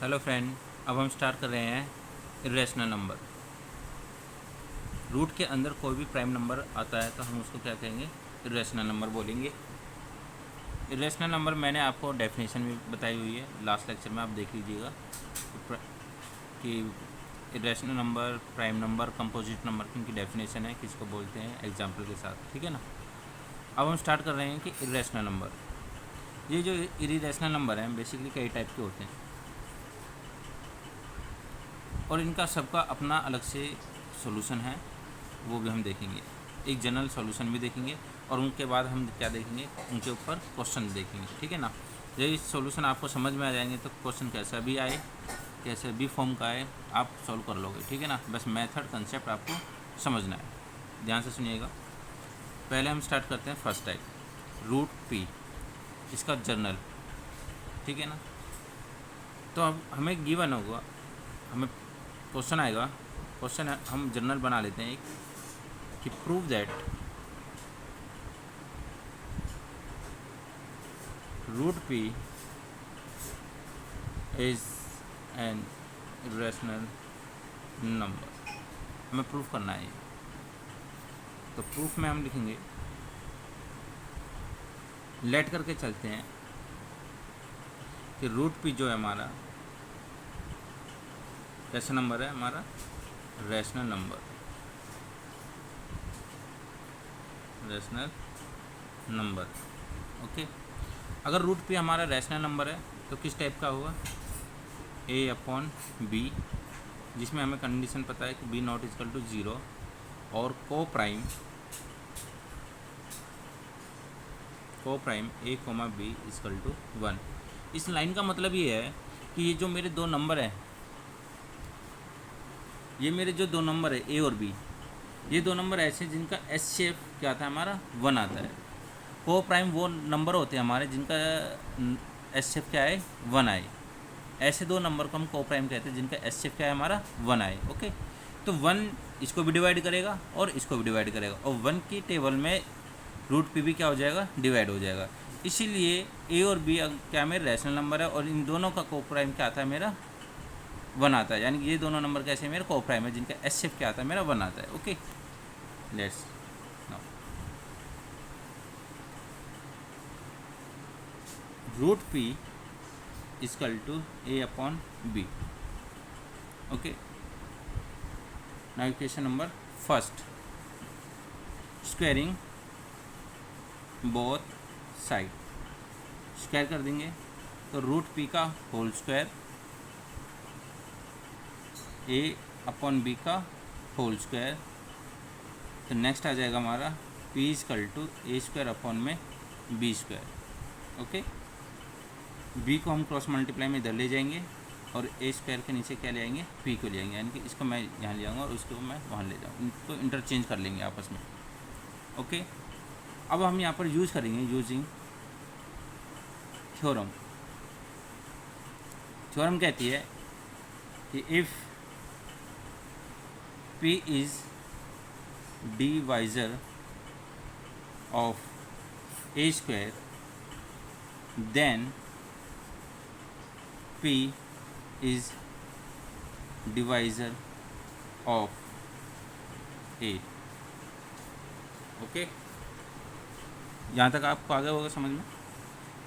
Hello friend, अब हम start कर रहे हैं इरेशनल नंबर। रूट के अंदर कोई भी प्राइम नंबर आता है तो हम उसको क्या कहेंगे? इरेशनल नंबर बोलेंगे। इरेशनल नंबर मैंने आपको डेफिनेशन भी बताई हुई है, लास्ट लेक्चर में आप देख लीजिएगा कि irrational number, prime number, composite number की इनकी डेफिनेशन है, किसको बोलते हैं, एग्जाम्पल के साथ। ठीक है ना। अब हम स्टार्ट कर रहे हैं कि इरेशनल नंबर, ये जो इरेशनल नंबर हैं बेसिकली कई टाइप के होते हैं और इनका सबका अपना अलग से सॉल्यूशन है, वो भी हम देखेंगे। एक जनरल सॉल्यूशन भी देखेंगे और उनके बाद हम क्या देखेंगे, उनके ऊपर क्वेश्चन देखेंगे। ठीक है ना। यही सॉल्यूशन आपको समझ में आ जाएंगे तो क्वेश्चन कैसा भी आए, कैसे भी फॉर्म का आए, आप सॉल्व कर लोगे। ठीक है ना। बस मेथड कंसेप्ट आपको समझना है। ध्यान से सुनिएगा। पहले हम स्टार्ट करते हैं फर्स्ट टाइप, रूट पी, इसका जर्नल। ठीक है ना। तो अब हमें गिवन होगा, हमें क्वेश्चन आएगा, क्वेश्चन हम जर्नल बना लेते हैं एक, कि prove that root p is an irrational number. हमें प्रूफ करना है। तो प्रूफ में हम लिखेंगे, लेट करके चलते हैं कि रूट पी जो है हमारा कैसा नंबर है, हमारा rational number, rational number. Okay. अगर रूट पी हमारा रैशनल नंबर है तो किस टाइप का होगा? ए अपॉन बी, जिसमें हमें कंडीशन पता है कि बी नॉट इजकल टू 0 और coprime A comma B is equal to 1। इस लाइन का मतलब ये है कि ये जो मेरे दो नंबर हैं, ये मेरे जो दो नंबर है ए और बी, ये दो नंबर ऐसे हैं जिनका एस शेप क्या आता है, हमारा 1 आता है। को प्राइम वो नंबर होते हैं हमारे जिनका एस शेप क्या है, 1 आए। ऐसे दो नंबर को हम को प्राइम कहते हैं जिनका एस शेप क्या है, हमारा 1 आए। ओके। तो 1 इसको भी डिवाइड करेगा और इसको भी डिवाइड करेगा, और 1 की टेबल में रूट पी भी क्या हो जाएगा, डिवाइड हो जाएगा। इसीलिए ए और बी क्या मेरे रैशनल नंबर है और इन दोनों का को प्राइम क्या आता है, मेरा 1 आता है। यानी कि ये दोनों नंबर कैसे मेरा को प्राइम है जिनका एस शेप क्या आता है, मेरा 1 आता है। Okay. Let's now root p is equal to A upon b. Okay. Now equation number first, squaring both side, square कर देंगे तो रूट पी का whole square a upon B का होल स्क्वायर। तो नेक्स्ट आ जाएगा हमारा p is equal to A square upon में बी स्क्वायर। ओके। बी को हम क्रॉस मल्टीप्लाई में इधर ले जाएंगे और ए स्क्वायर के नीचे क्या ले आएंगे, पी को ले आएंगे। यानी कि इसको मैं यहाँ ले आऊँगा और उसको मैं वहाँ ले जाऊँ, इनको इंटरचेंज कर लेंगे आपस में। ओके। अब हम यहाँ पर यूज़ करेंगे यूजिंग थ्योरम। थ्योरम कहती है कि if p is divisor of a square then P is divisor of A। Okay. यहाँ तक आपको आगे होगा समझ में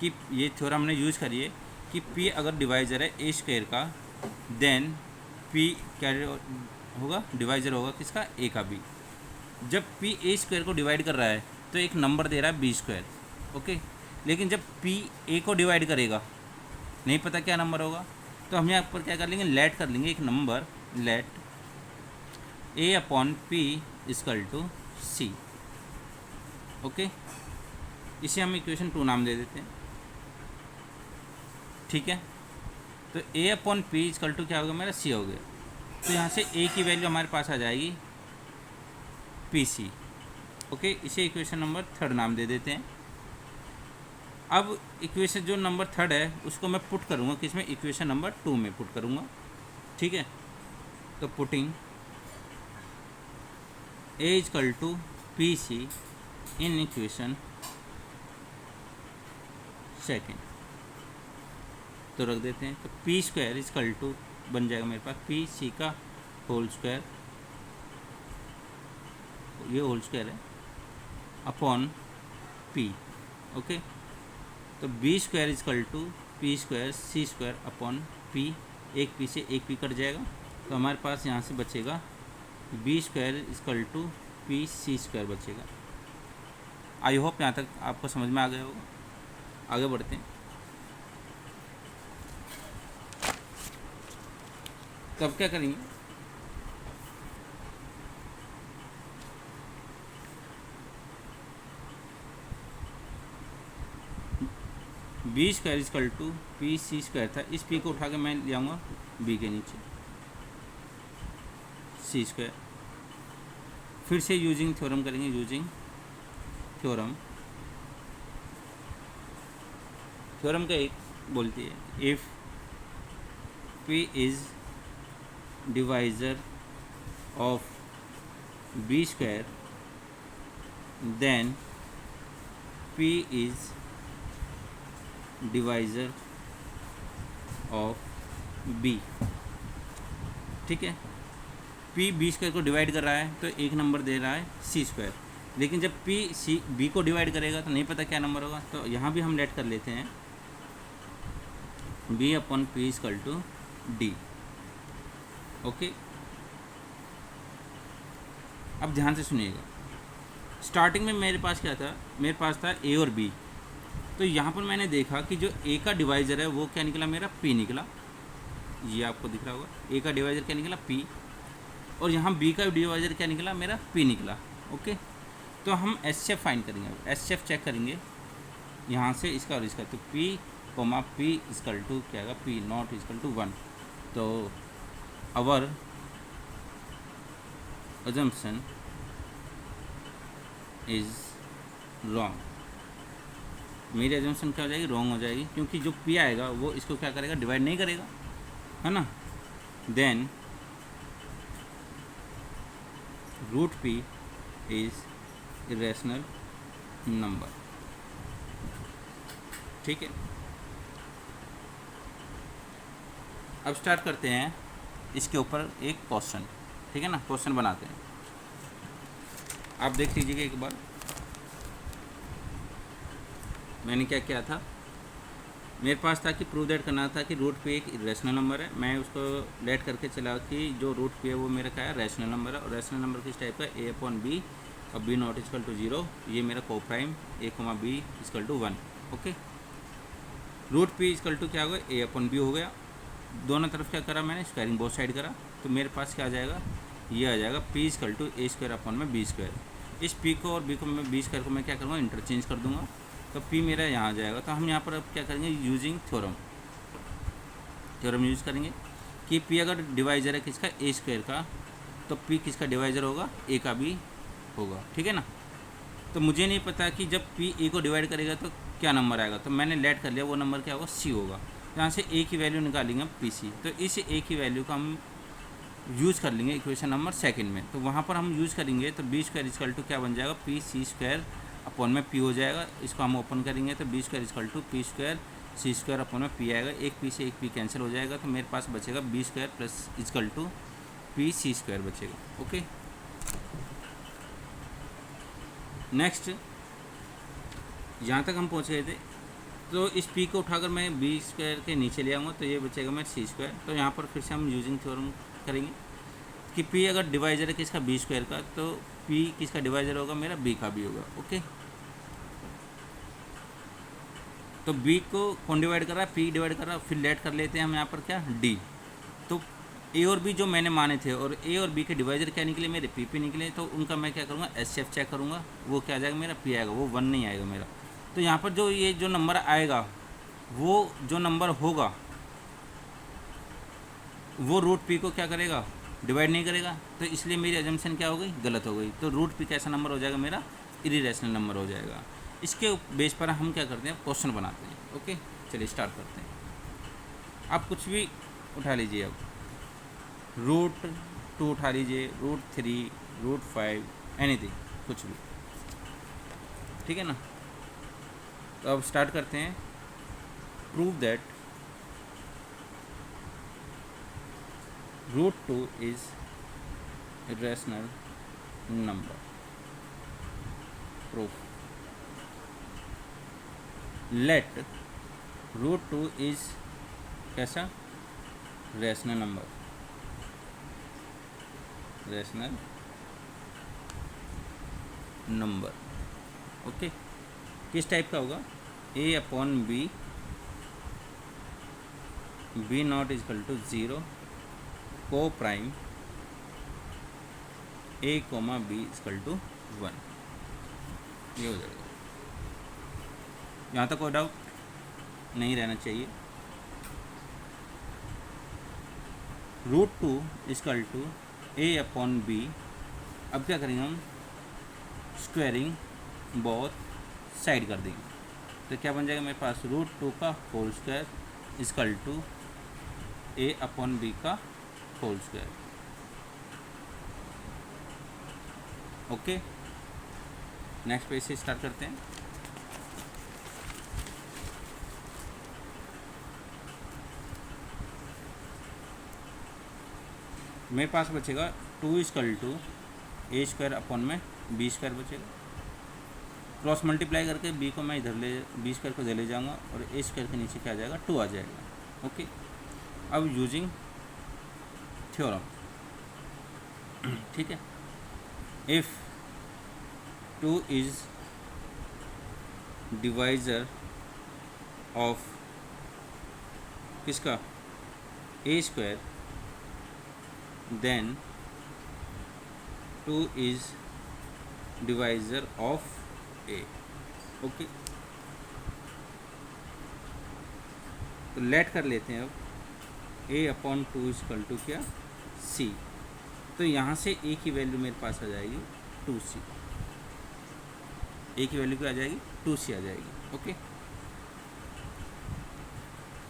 कि ये थ्योरम हमने यूज़ करी है कि P अगर डिवाइज़र है ए स्क्वायर का, देन P क्या होगा, डिवाइज़र होगा किसका, ए का भी। जब P ए स्क्वायर को डिवाइड कर रहा है तो एक नंबर दे रहा है बी स्क्वायर। ओके। लेकिन जब P ए को डिवाइड करेगा, नहीं पता क्या नंबर होगा, तो हम यहाँ पर क्या कर लेंगे, लेट कर लेंगे एक नंबर, let a upon p is equal to c. Okay. इसे हम इक्वेशन 2 नाम दे देते हैं। ठीक है। तो ए अपॉन पी इजकल टू क्या हो गया, मेरा सी हो गया। तो यहाँ से ए की वैल्यू हमारे पास आ जाएगी पी सी। ओके। इसे इक्वेशन नंबर 3 नाम दे देते हैं। अब इक्वेशन जो नंबर 3 है उसको मैं पुट करूँगा किसमें, इक्वेशन नंबर 2 में पुट करूँगा। ठीक है। तो putting a is equal to P c in equation second. तो रख देते हैं। तो पी स्क्वायर इजकल टू बन जाएगा मेरे पास पी सी का होल स्क्वायर, ये होल स्क्वायर है, अपॉन पी। ओके, तो b square is equal to p square c square upon p, एक पी से एक पी कट जाएगा, तो हमारे पास यहाँ से बचेगा B square is equal to P C square बचेगा। आई होप यहाँ तक आपको समझ में आ गया होगा। आगे बढ़ते हैं। तो अब क्या करेंगे, b square is equal to P C square था, इस पी को उठा के मैं ले आऊँगा बी के नीचे, सी स्क्वायर। फिर से यूजिंग थ्योरम करेंगे, यूजिंग थ्योरम। थ्योरम का एक बोलती है, if p is divisor of b square then p is divisor of b. ठीक है, पी बी स्क्वायर को डिवाइड कर रहा है तो एक नंबर दे रहा है सी स्क्वायर, लेकिन जब पी सी बी को डिवाइड करेगा तो नहीं पता क्या नंबर होगा, तो यहाँ भी हम लेट कर लेते हैं b upon p is equal to d. Okay, अब ध्यान से सुनिएगा। स्टार्टिंग में मेरे पास क्या था, मेरे पास था ए और बी, तो यहाँ पर मैंने देखा कि जो ए का डिवाइज़र है वो क्या निकला, मेरा पी निकला। ये आपको दिख रहा होगा, ए का डिवाइज़र क्या निकला, पी, और यहाँ बी का डिवाइज़र क्या निकला, मेरा पी निकला। ओके, तो हम एस एफ फाइंड करेंगे, एस एफ चेक करेंगे यहाँ से इसका और इसका, तो p comma p is equal to क्या आएगा, पी नॉट इजकल टू 1। तो अवर assumption इज रॉन्ग, मेरी एजम्पशन क्या हो जाएगी, रॉन्ग हो जाएगी, क्योंकि जो पी आएगा वो इसको क्या करेगा, डिवाइड नहीं करेगा, है ना। Then root p is irrational number. ठीक है, अब स्टार्ट करते हैं इसके ऊपर एक क्वेश्चन। ठीक है ना, क्वेश्चन बनाते हैं। आप देख लीजिएगा एक बार मैंने क्या किया था। मेरे पास था कि प्रूव दैट करना था कि रूट पी एक रैशनल नंबर है। मैं उसको लेट करके चला कि जो रूट पी है वो मेरा क्या है, रैशनल नंबर है, और रैशनल नंबर किस टाइप का, ए अपॉन बी, और बी नॉट इजकल टू 0, ये मेरा coprime A comma B is equal to 1। Okay, root p is equal to क्या होगा, ए अपॉन बी हो गया। दोनों तरफ क्या करा मैंने, स्क्वायरिंग बोथ साइड करा, तो मेरे पास क्या आ जाएगा, ये आ जाएगा p is equal to A square upon में बी स्क्वायर। इस पी को और बी को मैं बी स्क्वायर को मैं क्या करूँगा, इंटरचेंज कर दूंगा, तो पी मेरा यहाँ आ जाएगा। तो हम यहाँ पर अब क्या करेंगे, यूजिंग थ्योरम, थ्योरम यूज़ करेंगे कि पी अगर डिवाइज़र है किसका, ए स्क्वायर का, तो पी किसका डिवाइज़र होगा, ए का भी होगा। ठीक है ना। तो मुझे नहीं पता कि जब पी ए को डिवाइड करेगा तो क्या नंबर आएगा, तो मैंने लेट कर लिया, वो नंबर क्या होगा, सी होगा। यहाँ से ए की वैल्यू निकालेंगे पी सी, तो इस ए की वैल्यू का हम यूज़ कर लेंगे इक्वेशन नंबर सेकंड में। तो वहाँ पर हम यूज़ करेंगे तो बी स्क्वायर इजकल टू क्या बन जाएगा, पी सी स्क्वायर अपॉन में पी हो जाएगा। इसको हम ओपन करेंगे तो b square is equal to p square c square upon में पी आएगा, एक पी से एक पी कैंसिल हो जाएगा, तो मेरे पास बचेगा B square plus is equal to P C square बचेगा। ओके, नेक्स्ट यहाँ तक हम पहुँच गए थे। तो इस पी को उठाकर मैं बी स्क्वायर के नीचे ले आऊँगा, तो ये बचेगा मेरा सी स्क्वायर। तो यहाँ पर फिर से हम यूजिंग थ्योरम करेंगे कि पी अगर डिवाइज़र है किसका, बी स्क्वायर का, तो पी किसका डिवाइज़र होगा, मेरा बी का भी होगा। ओके, तो बी को कौन डिवाइड कर रहा है, पी डिवाइड कर रहा है। फिर लेट कर लेते हैं हम यहाँ पर क्या, डी। तो ए और बी जो मैंने माने थे और ए और बी के डिवाइज़र क्या निकले, मेरे पी निकले, तो उनका मैं क्या करूँगा, एस एफ चेक करूँगा, वो क्या आ जाएगा, मेरा पी आएगा, वो 1 नहीं आएगा मेरा। तो यहाँ पर जो ये जो नंबर आएगा, वो जो नंबर होगा वो रूट पी को क्या करेगा, डिवाइड नहीं करेगा, तो इसलिए मेरी एजम्पशन क्या हो गई, गलत हो गई। तो रूट पी कैसा नंबर हो जाएगा, मेरा इरेशनल नंबर हो जाएगा। इसके बेस पर हम क्या करते हैं, क्वेश्चन बनाते हैं। ओके, चलिए स्टार्ट करते हैं। आप कुछ भी उठा लीजिए, अब रूट 2 उठा लीजिए, रूट 3, रूट 5, एनीथिंग, कुछ भी। ठीक है ना। तो अब स्टार्ट करते हैं। Prove that root two is irrational number. Proof. Let root 2 is कैसा rational number, rational number. Okay, किस टाइप का होगा? A upon B, B not is equal to 0, coprime A comma B is equal to 1, ये हो जाएगा। यहाँ तक कोई डाउट नहीं रहना चाहिए। Root two is equal to A upon b. अब क्या करेंगे हम? स्क्वायरिंग बोथ साइड कर देंगे, तो क्या बन जाएगा मेरे पास? रूट टू का whole square is equal to A upon B का whole square. Okay, next page से स्टार्ट करते हैं। मेरे पास बचेगा 2 is equal to A square upon में बी स्क्वायर बचेगा। क्रॉस मल्टीप्लाई करके बी को मैं इधर ले, बी स्क्वायर को इधर ले जाऊँगा और ए स्क्वायर के नीचे क्या आ जाएगा? 2 आ जाएगा। ओके, अब यूजिंग थ्योरम, ठीक है, इफ़ 2 is divisor of किसका? a square, then 2 is divisor of a। Okay, तो लेट कर लेते हैं अब a अपॉन 2 इजकल टू क्या? c। तो यहाँ से a की वैल्यू मेरे पास आ जाएगी 2c, ए की वैल्यू क्या आ जाएगी? 2c आ जाएगी। ओके,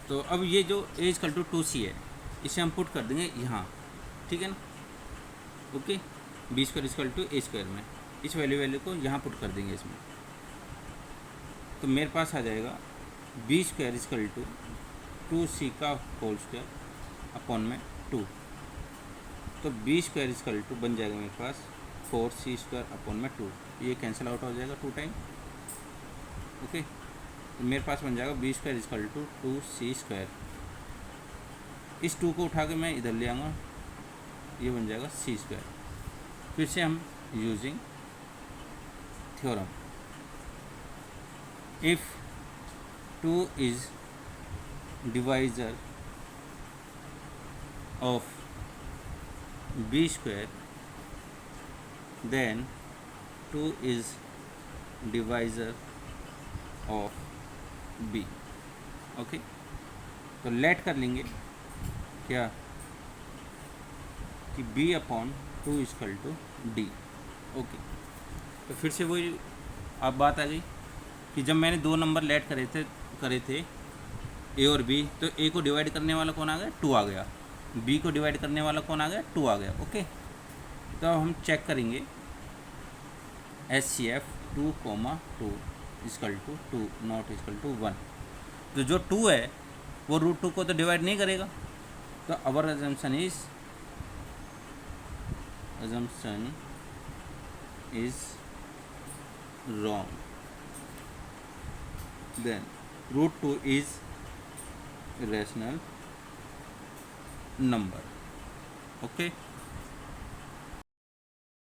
तो अब ये जो ए इजकल टू 2c है, इसे हम पुट कर देंगे यहाँ, ठीक है ना? Okay, b square is equal to A square में इस वैल्यू को यहाँ पुट कर देंगे इसमें, तो मेरे पास आ जाएगा b square is equal to 2c का होल स्क्वायर अपॉन में 2, तो बी स्क्वायर इजकल टू बन जाएगा मेरे पास 4c स्क्वायर अपॉन में 2, ये कैंसिल आउट हो जाएगा 2 टाइम। ओके, तो मेरे पास बन जाएगा b square is equal to 2c square. इस 2 को उठा के मैं इधर ले आऊँगा, ये बन जाएगा c स्क्वायर। फिर से हम using theorem, if 2 is divisor of b square, then 2 is divisor of b। Okay, तो लेट कर लेंगे क्या कि b upon 2 is equal to d। ओके, तो फिर से वही अब बात आ गई कि जब मैंने 2 नंबर लेट करे थे a और b, तो a को डिवाइड करने वाला कौन आ गया? 2 आ गया। b को डिवाइड करने वाला कौन आ गया? 2 आ गया। ओके, तो हम चेक करेंगे HCF 2,2 is equal to 2 not is equal to 1। तो जो 2 है वो रूट 2 को तो डिवाइड नहीं करेगा, तो our assumption is wrong. Then root 2 is rational number. Okay.